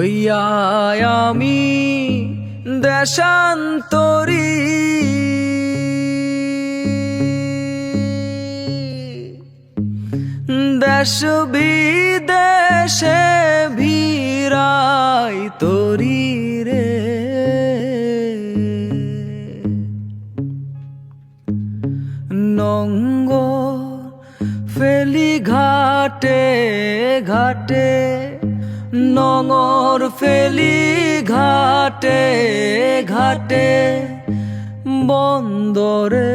হইয়া আমি দেশান্তরী, দেশ বিদেশে ভিড়াই তরি রে। নঙ্গর ফেলি ঘাটে ঘাটে, নঙর ফেলি ঘাটে ঘাটে, বন্দরে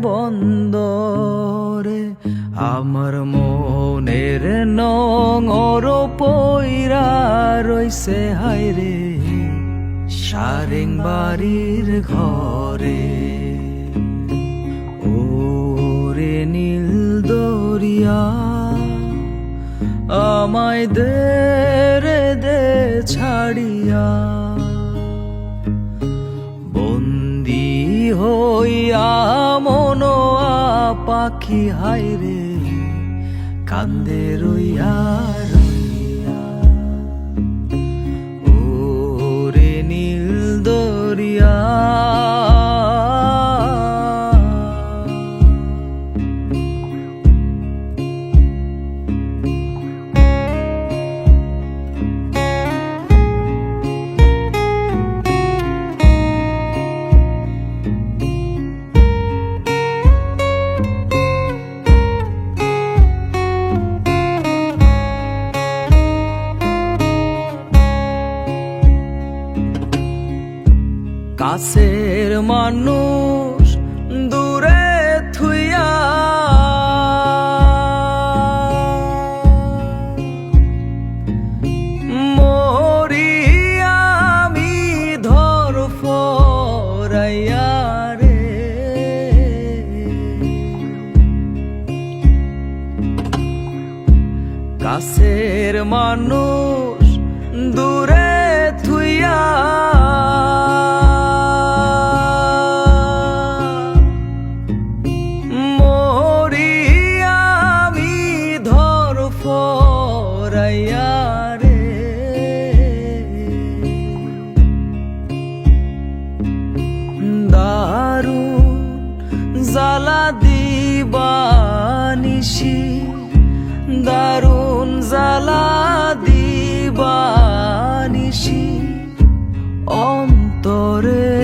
বন্দরে আমার মনের নঙর পইরা রইছে হায়রে সারেং বাড়ির ঘরে। ওরে নীল দরিয়া আমায় দে রে দে ছাড়িয়া, বন্দি হইয়া মনোয়া পাখি হায়রে কান্দে রইয়া রইয়া। ওরে নীল দরিয়া কাছের মানুষ দূরে থুইয়া, মরি আমি ধর ফরাইয়া রে। কাছের মানুষ দূরে থুইয়া, দারুণ জ্বালা দিবানিশি, দারুণ জ্বালা দিবানিশি, অন্তরে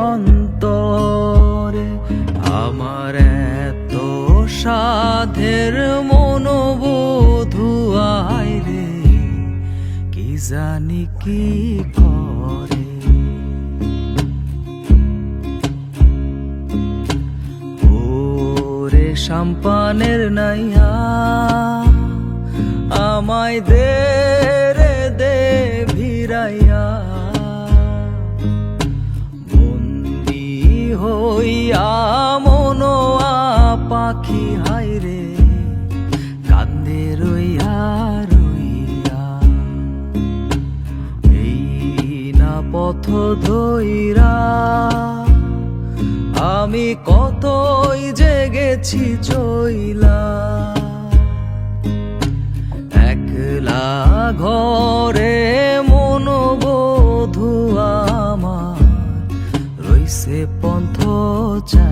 অন্তরে আমার এত সাধের মনোবধূ আইরে কি জানি কি করে। সাম্পানের নাইয়া আমায় দে রে দে ভিড়াইয়া, বন্দি হইয়া মনোয়া পাখি হায়রে কান্দে রইয়া রইয়া। এই না পথ ধইরা আমি কতই যে গেছি চইলা, একলা ঘরে মনোবধূ আমার রইছে পন্থ চা।